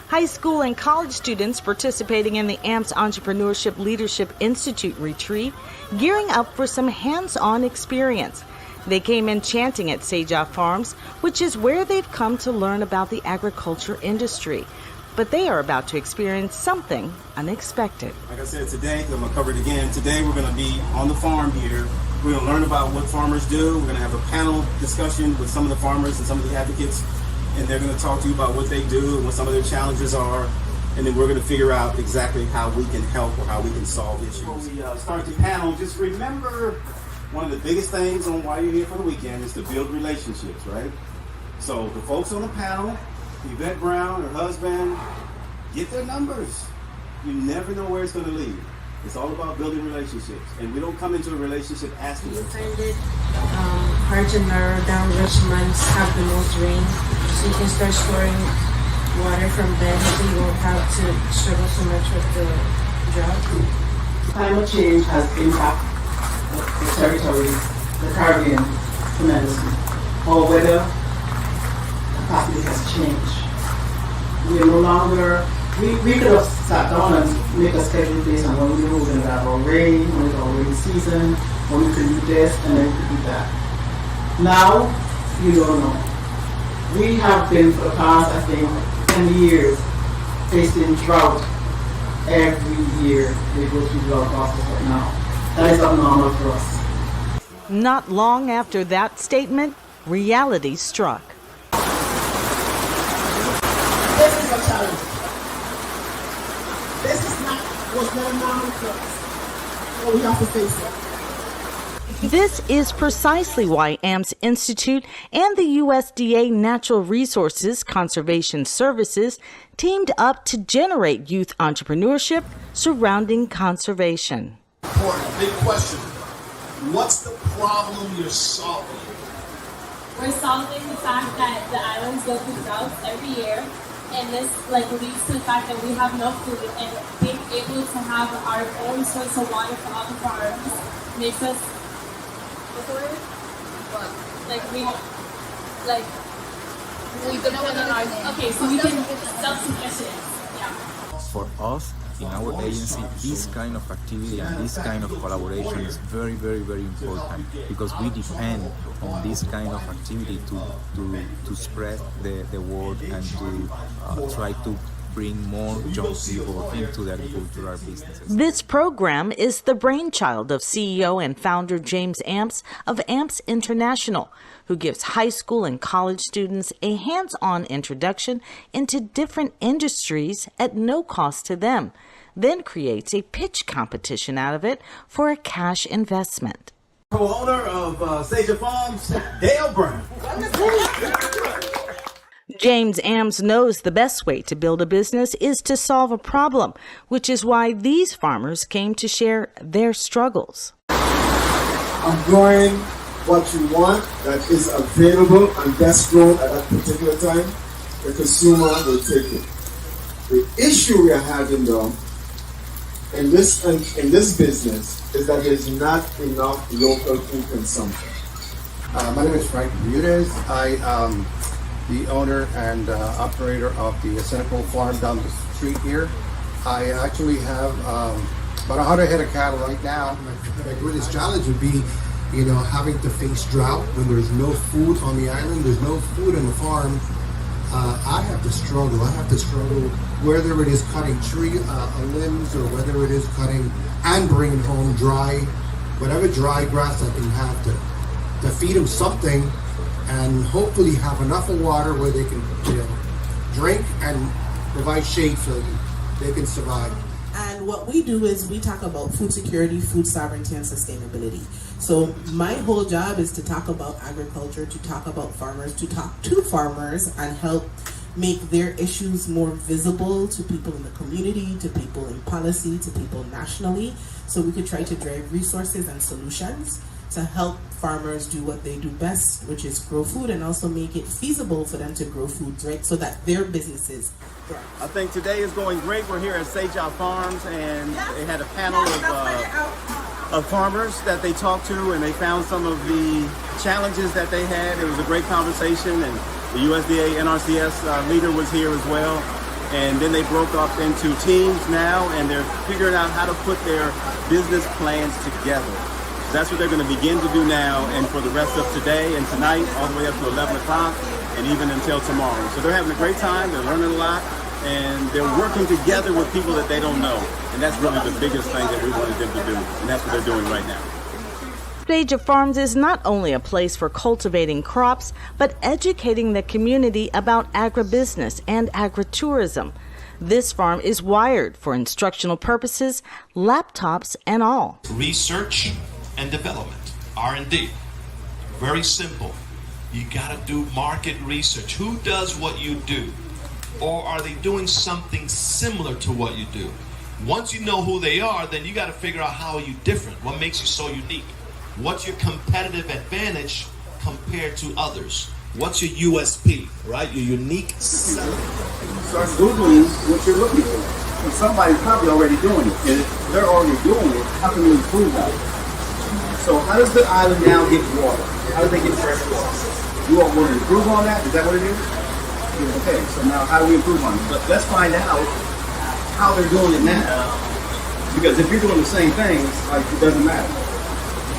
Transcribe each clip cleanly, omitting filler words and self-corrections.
High school and college students participating in the AMPS Entrepreneurship Leadership Institute retreat, gearing up for some hands-on experience. They came in chanting at Seja Farms, which is where they've come to learn about the agriculture industry. But they are about to experience something unexpected. Like I said today, because I'm going to cover it again, today we're going to be on the farm here. We're going to learn about what farmers do. We're going to have a panel discussion with some of the farmers and some of the advocates, and they're going to talk to you about what they do and what some of their challenges are, and then we're going to figure out exactly how we can help or how we can solve issues. Before we start the panel, just remember one of the biggest things on why you're here for the weekend is to build relationships, right? So the folks on the panel, Yvette Brown, her husband, get their numbers. You never know where it's going to lead. It's all about building relationships, and we don't come into a relationship asking. We find it hard to narrow down which months have the most rain, so you can start storing water from bed, so you won't have to struggle so much with the drought. Climate change has impacted the territories, the Caribbean, tremendously. Our weather capacity has changed. We are no longer. We could have sat down and make a schedule based on when we were going to have our rain, when it's our rainy season, when we could do this, and then we could do that. Now, you don't know. We have been for the past, I think, 10 years facing drought. Every year we go through drought process right now. That is abnormal for us. Not long after that statement, reality struck. This is a challenge. This is not what's going on with us. But we have to face it. This is precisely why AMPS Institute and the USDA Natural Resources Conservation Services teamed up to generate youth entrepreneurship surrounding conservation. Important, big question. What's the problem you're solving? We're solving the fact that the islands go through droughts every year, and this leads to the fact that we have no food, and being able to have our own source of water for all the farms makes us we depend on our so we can self-sufficient. Yeah. For us, in our agency, this kind of activity and this kind of collaboration is very, very, very important, because we depend on this kind of activity to spread the word and to try to bring more young people into the agricultural businesses. This program is the brainchild of CEO and founder James Amps of Amps International, who gives high school and college students a hands-on introduction into different industries at no cost to them, then creates a pitch competition out of it for a cash investment. Co-owner of Seja Farms, Dale Brown. James Amps knows the best way to build a business is to solve a problem, which is why these farmers came to share their struggles. I'm growing what you want that is available and best grown at that particular time. The consumer will take it. The issue we are having though in this business is that there's not enough local food consumption. My name is Frank Bermudez. I am the owner and operator of the Senecal farm down the street here. I actually have about 100 head of cattle right now. My greatest challenge would be, having to face drought when there's no food on the island, there's no food on the farm. I have to struggle. Whether it is cutting tree limbs or whether it is cutting and bringing home whatever dry grass I can have to feed them something, and hopefully have enough of water where they can drink and provide shade so they can survive. And what we do is we talk about food security, food sovereignty, and sustainability. So my whole job is to talk about agriculture, to talk about farmers, to talk to farmers and help make their issues more visible to people in the community, to people in policy, to people nationally, so we could try to drive resources and solutions to help farmers do what they do best, which is grow food, and also make it feasible for them to grow foods, right, so that their businesses thrive. I think today is going great. We're here at Seja Farms, and they had a panel of farmers that they talked to, and they found some of the challenges that they had. It was a great conversation, and the USDA NRCS leader was here as well. And then they broke up into teams now, and they're figuring out how to put their business plans together. So that's what they're going to begin to do now, and for the rest of today and tonight, all the way up to 11 o'clock, and even until tomorrow. So they're having a great time, they're learning a lot, and they're working together with people that they don't know. And that's really the biggest thing that we wanted them to do, and that's what they're doing right now. Stage Farms is not only a place for cultivating crops, but educating the community about agribusiness and agritourism. This farm is wired for instructional purposes, laptops and all. Research and development, R&D. Very simple. You gotta do market research. Who does what you do? Or are they doing something similar to what you do? Once you know who they are, then you gotta figure out how are you different? What makes you so unique? What's your competitive advantage compared to others? What's your USP, right? Your unique selling. Start Googling what you're looking for. And somebody's probably already doing it. And if they're already doing it, how can we improve that? So how does the island now get water? How do they get fresh water? You all want to improve on that? Is that what it is? Okay, so now how do we improve on it? But let's find out how they're doing it now. Because if you're doing the same things, like, it doesn't matter.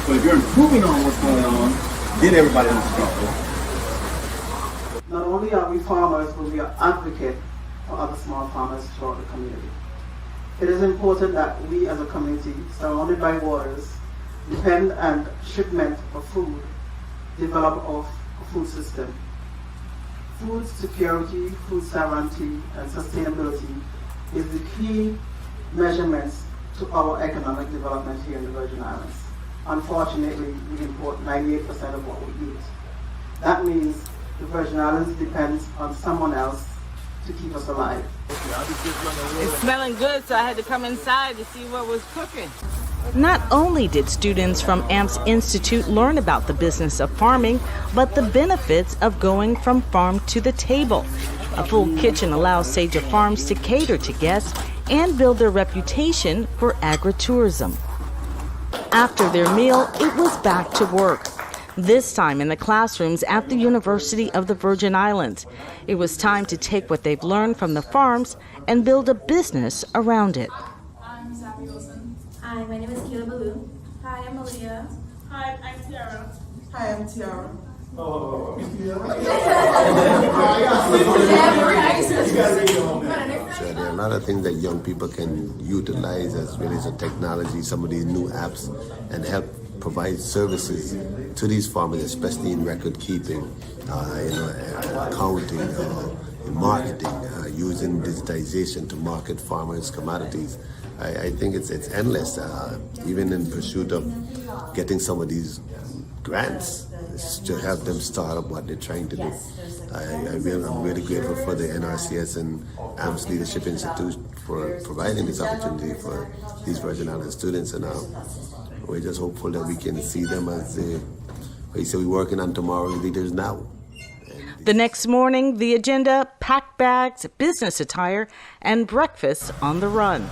But if you're improving on what's going on, then everybody wants to talk. Not only are we farmers, but we are advocates for other small farmers throughout the community. It is important that we as a community, surrounded by waters, depend on shipment of food, develop a food system. Food security, food sovereignty, and sustainability is the key measurements to our economic development here in the Virgin Islands. Unfortunately, we import 98% of what we eat. That means the Virgin Islands depends on someone else to keep us alive. It's smelling good, so I had to come inside to see what was cooking. Not only did students from AMPS Institute learn about the business of farming, but the benefits of going from farm to the table. A full kitchen allows Sage Farms to cater to guests and build their reputation for agritourism. After their meal, it was back to work. This time in the classrooms at the University of the Virgin Islands. It was time to take what they've learned from the farms and build a business around it. I'm Zabby Wilson. Hi, my name is Kayla Baloo. Hi, I'm Malia. Hi, I'm Tiara. Hi, I'm Tiara. So there are a lot of things that young people can utilize as well as the technology, some of these new apps, and help provide services to these farmers, especially in record keeping, accounting, in marketing, using digitization to market farmers' commodities. I think it's endless, even in pursuit of getting some of these grants to help them start up what they're trying to do. I'm really grateful for the NRCS and AMPS Leadership Institute for providing this opportunity for these Virgin Islands students, and we're just hopeful that we can see them as we're working on tomorrow's leaders now. The next morning, the agenda: packed bags, business attire, and breakfast on the run.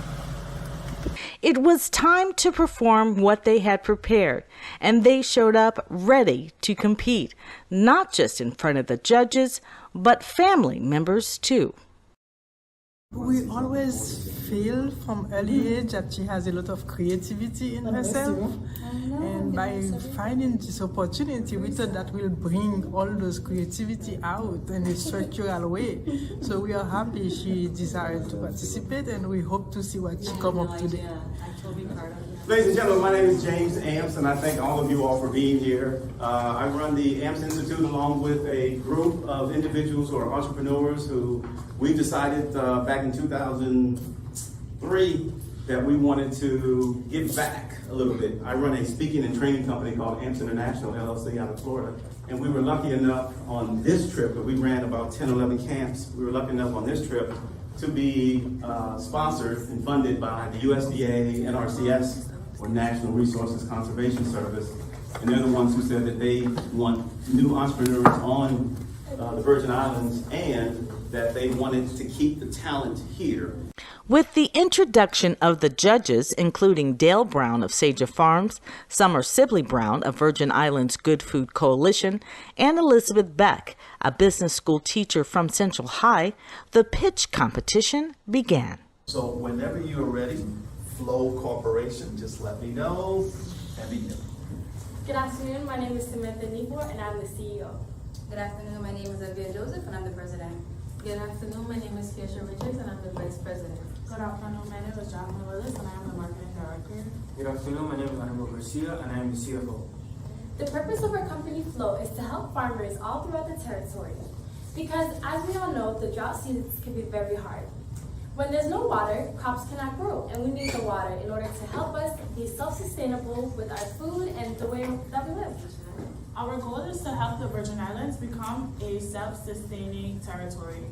It was time to perform what they had prepared, and they showed up ready to compete, not just in front of the judges, but family members too. We always feel from early age that she has a lot of creativity in herself, and by finding this opportunity, we thought that will bring all those creativity out in a structural way. So we are happy she decided to participate, and we hope to see what she come up today. Ladies and gentlemen, my name is James Amps, and I thank all of you all for being here. I run the AMPS Institute along with a group of individuals who are entrepreneurs who we decided back in 2003 that we wanted to give back a little bit. I run a speaking and training company called Youth Entrepreneurship LLC out of Florida, and we were lucky enough on this trip, that we ran about 10, 11 camps. We were lucky enough on this trip to be sponsored and funded by the USDA, NRCS, or National Resources Conservation Service. And they're the ones who said that they want new entrepreneurs on the Virgin Islands, and that they wanted to keep the talent here. With the introduction of the judges, including Dale Brown of Saja Farms, Summer Sibley Brown of Virgin Islands Good Food Coalition, and Elizabeth Beck, a business school teacher from Central High, the pitch competition began. So whenever you are ready, Flow Corporation, just let me know and begin. Good afternoon, my name is Samantha Nibor and I'm the CEO. Good afternoon, my name is Avia Joseph and I'm the president. Good afternoon, my name is Keisha Richards and I'm the vice president. Good afternoon, my name is Jacqueline Willis and I am the marketing director. Good afternoon, my name is Annabelle Garcia and I am the CFO. The purpose of our company Flow is to help farmers all throughout the territory. Because as we all know, the drought seasons can be very hard. When there's no water, crops cannot grow, and we need the water in order to help us be self-sustainable with our food and the way that we live. Our goal is to help the Virgin Islands become a self-sustaining territory.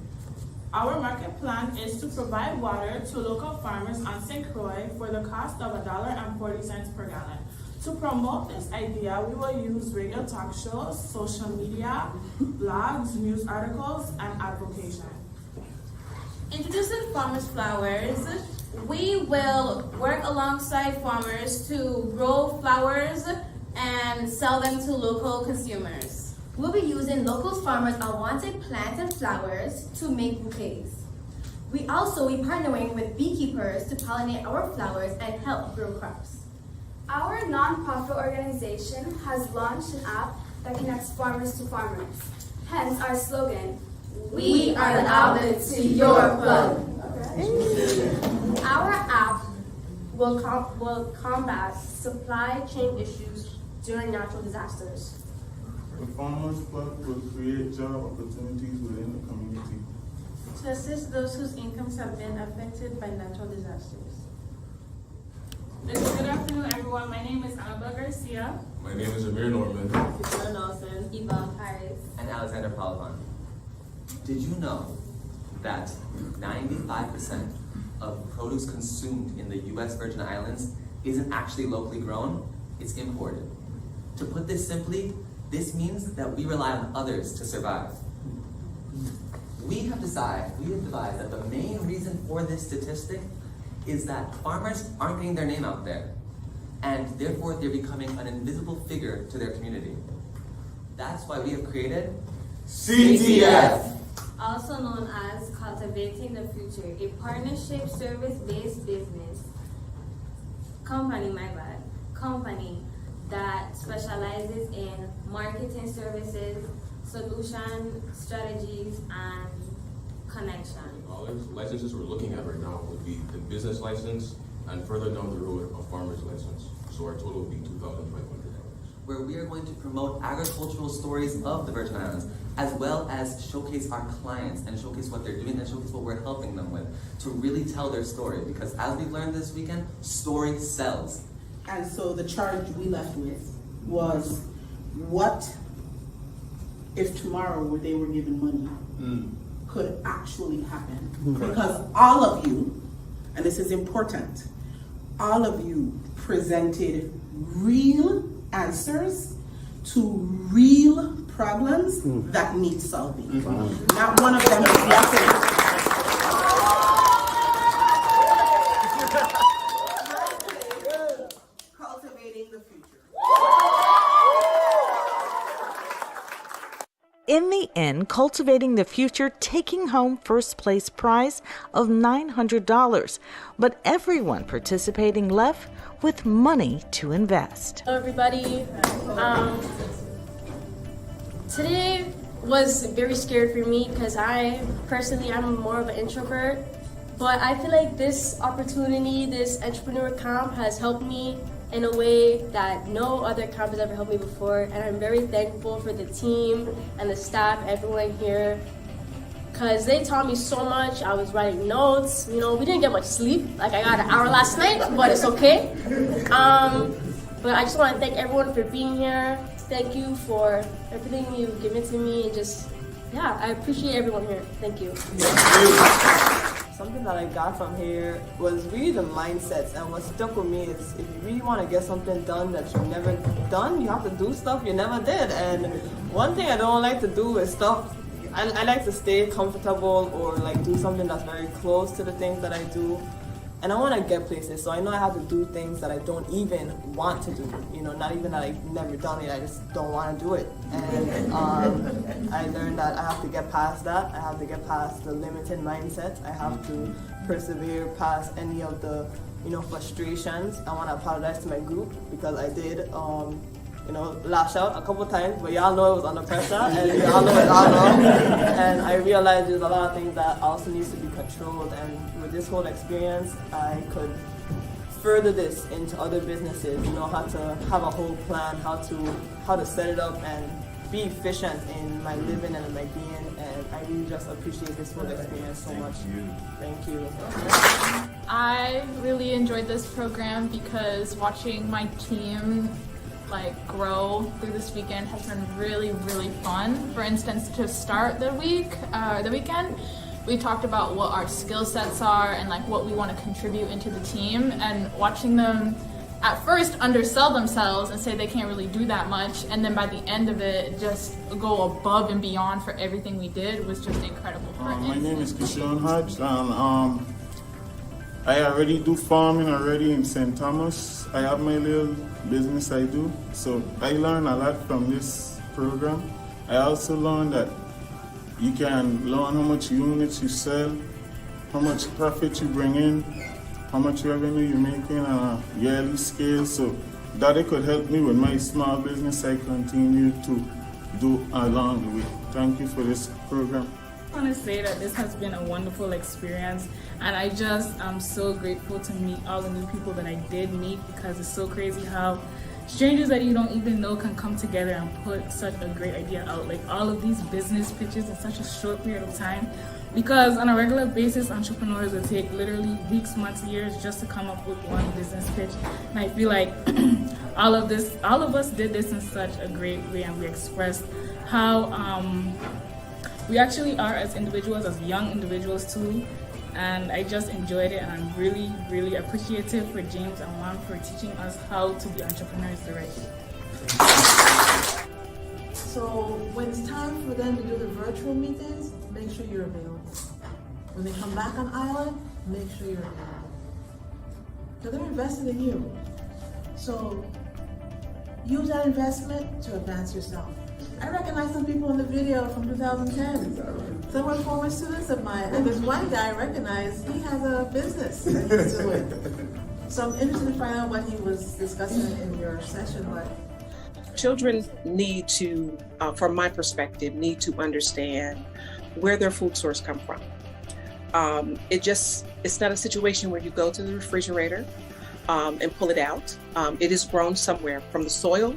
Our market plan is to provide water to local farmers on St. Croix for the cost of $1.40 per gallon. To promote this idea, we will use radio talk shows, social media, blogs, news articles, and advocacy. Introducing Farmers Flowers, we will work alongside farmers to grow flowers and sell them to local consumers. We'll be using local farmers' unwanted plants and flowers to make bouquets. We also be partnering with beekeepers to pollinate our flowers and help grow crops. Our nonprofit organization has launched an app that connects farmers to farmers. Hence our slogan, We are the outlet to your plug. Our app will combat supply chain issues during natural disasters. The Farmers Plug will create job opportunities within the community. To assist those whose incomes have been affected by natural disasters. Good afternoon, everyone. My name is Annabelle Garcia. My name is Amir Norman. Christina Nelson. Yvonne Paris. And Alexander Palavon. Did you know that 95% of produce consumed in the U.S. Virgin Islands isn't actually locally grown? It's imported. To put this simply, this means that we rely on others to survive. We have decided that the main reason for this statistic is that farmers aren't getting their name out there, and therefore they're becoming an invisible figure to their community. That's why we have created CTF, also known as Cultivating the Future, a partnership service-based business company that specializes in marketing services, solution strategies, and connection. Licenses we're looking at right now would be the business license and further down the road a farmer's license. So our total would be $2,500. Where we are going to promote agricultural stories of the Virgin Islands, as well as showcase our clients and showcase what they're doing and showcase what we're helping them with to really tell their story. Because as we've learned this weekend, story sells. And so the charge we left with was, what if tomorrow they were given money could actually happen? Because all of you, and this is important, all of you presented real answers to real problems that need solving. Not one of them is guessing. Cultivating the future. In the end, Cultivating the Future taking home first place prize of $900, but everyone participating left with money to invest. Hello everybody. Today was very scary for me because I'm more of an introvert, but I feel like this opportunity, this entrepreneur camp has helped me in a way that no other camp has ever helped me before, and I'm very thankful for the team and the staff, everyone here, because they taught me so much. I was writing notes, we didn't get much sleep, like I got an hour last night, but it's okay. But I just want to thank everyone for being here. Thank you for everything you've given to me, and I appreciate everyone here. Thank you. Something that I got from here was really the mindsets, and what stuck with me is if you really want to get something done that you've never done, you have to do stuff you never did. And one thing I don't like to do is stuff I like to stay comfortable or like do something that's very close to the things that I do. And I want to get places, so I know I have to do things that I don't even want to do. Not even that I've never done it, I just don't want to do it. And I learned that I have to get past that. I have to get past the limited mindset. I have to persevere past any of the, frustrations. I want to apologize to my group because I did, lash out a couple times, but y'all know it was under pressure, and y'all know it's all wrong. And I realized there's a lot of things that also needs to be controlled, and with this whole experience, I could further this into other businesses, how to have a whole plan, how to set it up and be efficient in my living and in my being, and I really just appreciate this whole experience so much. Thank you. I really enjoyed this program because watching my team grow through this weekend has been really, really fun. For instance, to start the weekend, we talked about what our skill sets are and what we want to contribute into the team, and watching them at first undersell themselves and say they can't really do that much, and then by the end of it just go above and beyond for everything we did was just incredible. My name is Kishan Hodge, and I already do farming already in St. Thomas. I have my little business I do, so I learned a lot from this program. I also learned that you can learn how much units you sell, how much profit you bring in, how much revenue you're making on a yearly scale, so that it could help me with my small business I continue to do along the way. Thank you for this program. I want to say that this has been a wonderful experience, and I'm so grateful to meet all the new people that I did meet, because it's so crazy how strangers that you don't even know can come together and put such a great idea out, all of these business pitches in such a short period of time, because on a regular basis entrepreneurs will take literally weeks, months, years just to come up with one business pitch, and I feel like all of us did this in such a great way, and we expressed how we actually are as individuals, as young individuals too, and I just enjoyed it, and I'm really, really appreciative for James and Mom for teaching us how to be entrepreneurs the right way. So when it's time for them to do the virtual meetings, make sure you're available. When they come back on island, make sure you're available. Because they're invested in you. So use that investment to advance yourself. I recognize some people in the video from 2010. Some were former students of mine, and there's one guy I recognize, he has a business that he's doing. So I'm interested to find out what he was discussing in your session. But children need to, from my perspective, need to understand where their food source come from. It's not a situation where you go to the refrigerator and pull it out. It is grown somewhere from the soil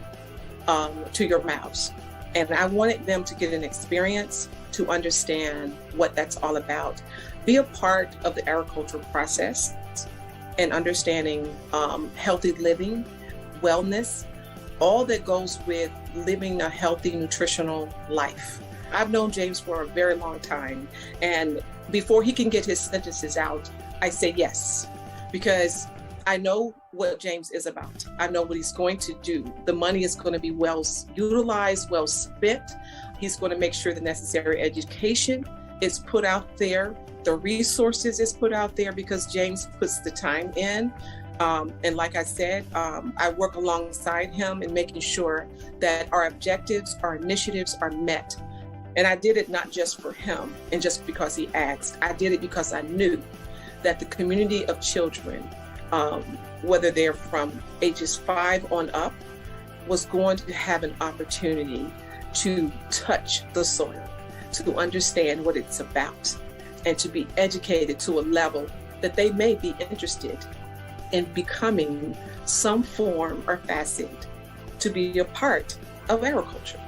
to your mouths. And I wanted them to get an experience to understand what that's all about. Be a part of the agricultural process and understanding healthy living, wellness, all that goes with living a healthy, nutritional life. I've known James for a very long time, and before he can get his sentences out, I say yes, because I know what James is about. I know what he's going to do. The money is going to be well utilized, well spent. He's going to make sure the necessary education is put out there, the resources is put out there, because James puts the time in. And like I said, I work alongside him in making sure that our objectives, our initiatives are met. And I did it not just for him and just because he asked. I did it because I knew that the community of children, whether they're from ages 5 on up, was going to have an opportunity to touch the soil, to understand what it's about, and to be educated to a level that they may be interested in becoming some form or facet to be a part of agriculture.